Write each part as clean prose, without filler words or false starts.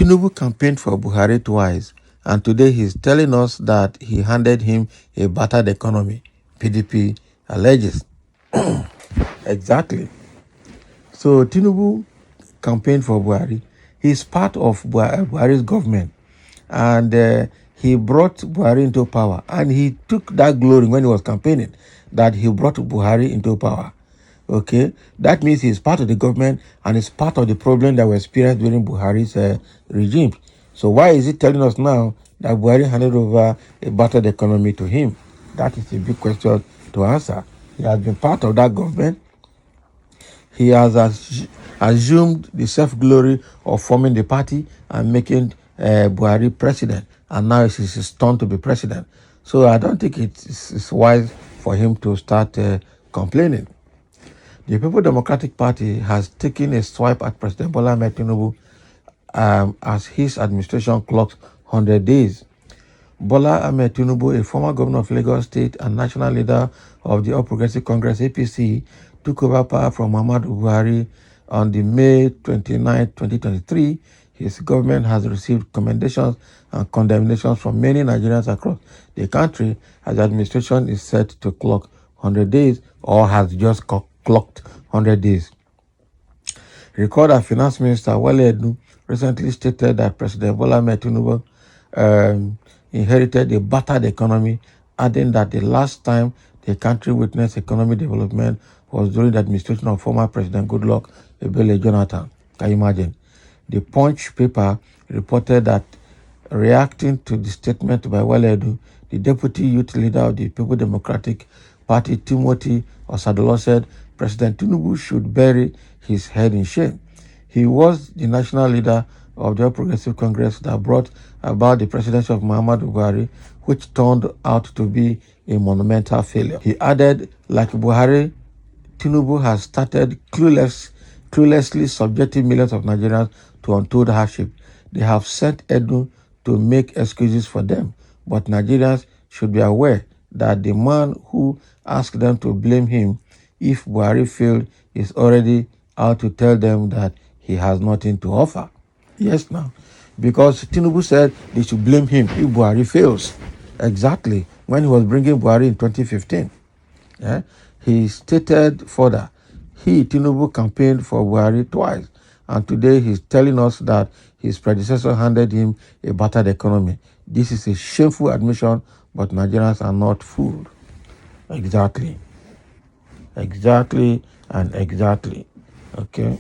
Tinubu campaigned for Buhari twice, and today he's telling us that he handed him a battered economy. PDP alleges. Exactly. So Tinubu campaigned for Buhari. He's part of Buhari's government, and he brought Buhari into power. And he took that glory when he was campaigning that he brought Buhari into power. Okay, that means he's part of the government and it's part of the problem that we experienced during Buhari's regime. So why is he telling us now that Buhari handed over a battered economy to him? That is a big question to answer. He has been part of that government. He has assumed the self-glory of forming the party and making Buhari president. And now it's his turn to be president. So I don't think it's wise for him to start complaining. The People Democratic Party has taken a swipe at President Bola Ahmed Tinubu as his administration clocks 100 days. Bola Ahmed Tinubu, a former governor of Lagos State and national leader of the All Progressive Congress (APC), took over power from Muhammadu Buhari on the May 29, 2023. His government has received commendations and condemnations from many Nigerians across the country as the administration is set to clock 100 days or has just clocked 100 days. Recall that Finance Minister Wale Edun recently stated that President Bola Ahmed Tinubu inherited a battered economy, adding that the last time the country witnessed economic development was during the administration of former President Goodluck Ebele Jonathan. Can you imagine? The Punch paper reported that reacting to the statement by Wale Edun, the deputy youth leader of the People Democratic Party, Timothy Osadolo, said President Tinubu should bury his head in shame. He was the national leader of the All Progressive Congress that brought about the presidency of Muhammadu Buhari, which turned out to be a monumental failure. He added, like Buhari, Tinubu has started cluelessly subjecting millions of Nigerians to untold hardship. They have sent Edu to make excuses for them, but Nigerians should be aware that the man who asked them to blame him if Buhari failed is already out to tell them that he has nothing to offer. Yes, now. Because Tinubu said they should blame him if Buhari fails. Exactly. When he was bringing Buhari in 2015. Yeah? He stated further, Tinubu, campaigned for Buhari twice. And today he's telling us that his predecessor handed him a battered economy. This is a shameful admission, but Nigerians are not fooled. Exactly. Exactly and exactly. Okay.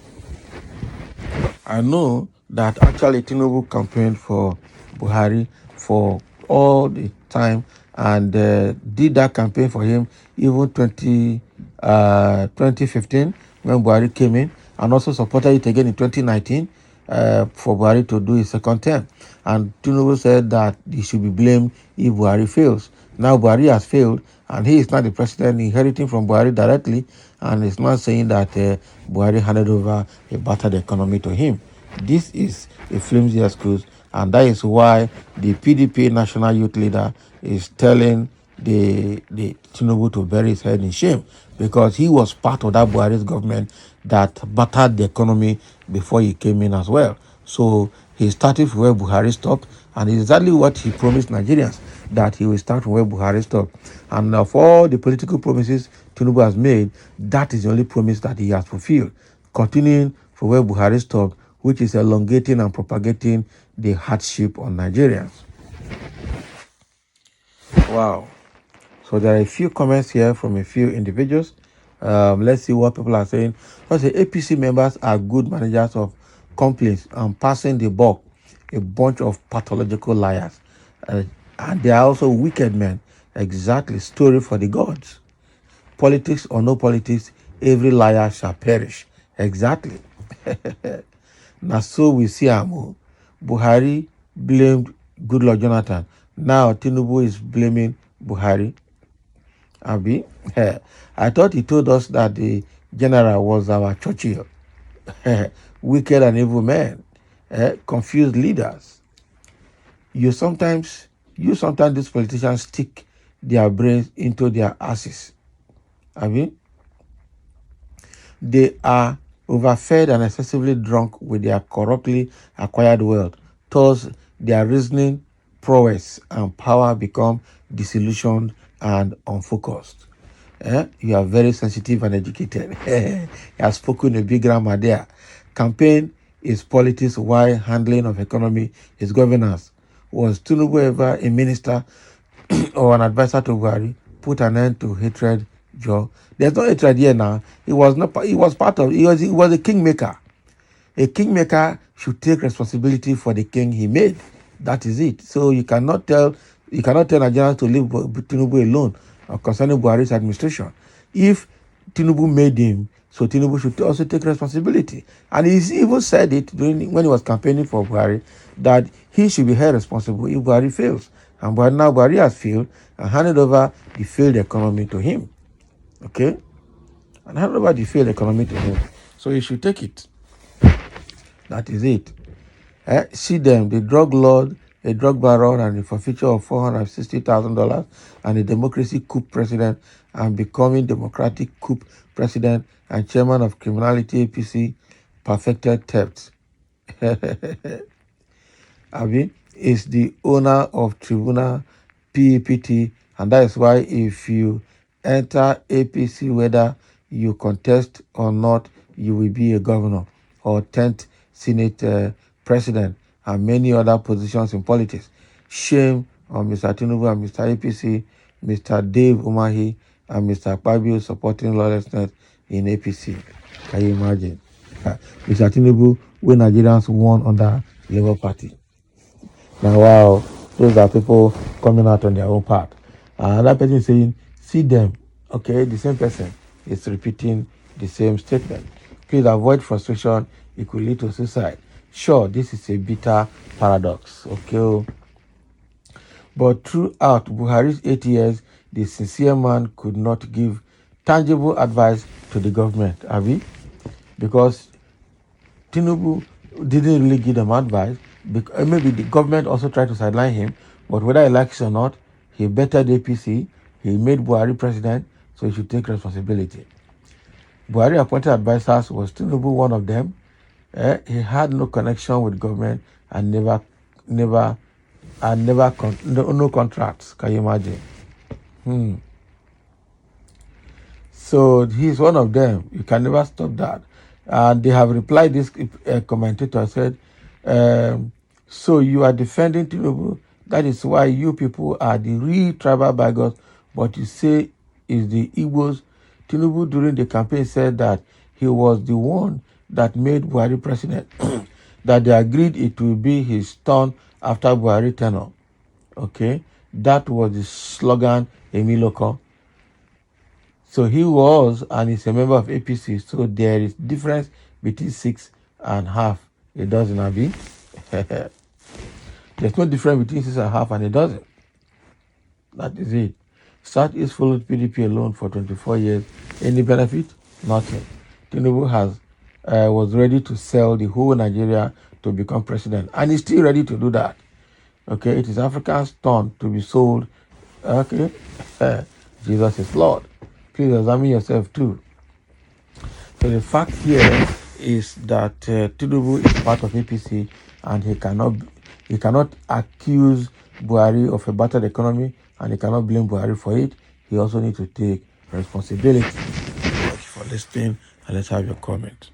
I know that actually Tinubu campaigned for Buhari for all the time and did that campaign for him even 2015 when Buhari came in, and also supported it again in 2019 for Buhari to do his second term. And Tinubu said that he should be blamed if Buhari fails. Now Buhari has failed, and he is not the president, inheriting from Buhari directly, and is not saying that Buhari handed over a battered economy to him. This is a flimsy excuse, and that is why the PDP national youth leader is telling the Tinubu to bury his head in shame, because he was part of that Buhari's government that battered the economy before he came in as well. So he started from where Buhari stopped, and it's exactly what he promised Nigerians, that he will start from where Buhari stopped. And of all the political promises Tinubu has made, that is the only promise that he has fulfilled, continuing from where Buhari stopped, which is elongating and propagating the hardship on Nigerians. Wow. So there are a few comments here from a few individuals. Let's see what people are saying. First, the APC members are good managers of complaints and passing the buck, a bunch of pathological liars. And they are also wicked men. Exactly. Story for the gods. Politics or no politics, every liar shall perish. Exactly. Now, so we see Buhari blamed Goodluck Jonathan. Now Tinubu is blaming Buhari. Abi, I thought he told us that the general was our Churchill. Wicked and evil men, confused leaders. Sometimes these politicians stick their brains into their asses. Abi, they are overfed and excessively drunk with their corruptly acquired wealth. Thus, their reasoning, prowess, and power become disillusioned and unfocused. You are very sensitive and educated. You have spoken a big grammar there. Campaign is politics, while handling of economy is governance. Was Tinubu ever a minister or an advisor to Buhari? Put an end to hatred, Joe. There's no hatred here now. He was not. He was part of. He was a kingmaker. A kingmaker should take responsibility for the king he made. That is it. So you cannot tell Nigerians to leave Tinubu alone concerning Buhari's administration. If Tinubu made him, so Tinubu should also take responsibility. And he even said it when he was campaigning for Buhari that he should be held responsible if Buhari fails. And now Buhari has failed and handed over the failed economy to him. Okay? And handed over the failed economy to him. So he should take it. That is it. See them, the drug lord, a drug baron, and a forfeiture of $460,000, and a democracy coup president, and becoming democratic coup president and chairman of criminality APC, perfected theft. Abi is the owner of Tribunal PEPT, and that is why if you enter APC, whether you contest or not, you will be a governor or 10th Senate president and many other positions in politics. Shame on Mr. Tinubu and Mr. APC, Mr. Dave Umahi, and Mr. Akpabio supporting lawlessness in APC. Can you imagine? Mr. Tinubu, when Nigerians won under Labour Party. Now, wow, those are people coming out on their own part. Another person is saying, see them. Okay, the same person is repeating the same statement. Please avoid frustration. It could lead to suicide. Sure, this is a bitter paradox. Okay. But throughout Buhari's 8 years, the sincere man could not give tangible advice to the government, Abi, because Tinubu didn't really give them advice. Maybe the government also tried to sideline him, but whether he likes it or not, he bettered APC, he made Buhari president, so he should take responsibility. Buhari appointed advisors, was Tinubu one of them? He had no connection with government and no contracts. Can you imagine? So he's one of them. You can never stop that. And they have replied, this commentator said, so you are defending Tinubu. That is why you people are the real tribal bigots, but you say is the Igbos. Tinubu during the campaign said that he was the one that made Buhari president, that they agreed it will be his turn after Buhari tenure. Okay, that was the slogan, Emiloko. So he was, and he's a member of APC. So there is difference between 6.5 a dozen, Abi. There's no difference between 6.5 and a dozen. That is it. Southeast followed PDP alone for 24 years. Any benefit? Nothing. Tinubu was ready to sell the whole Nigeria to become president, and he's still ready to do that. Okay, it is Africa's turn to be sold. Okay, Jesus is Lord. Please examine yourself too. So the fact here is that Tinubu is part of APC, and he cannot accuse Buhari of a battered economy, and he cannot blame Buhari for it. He also needs to take responsibility. Thank you for listening, and let's have your comment.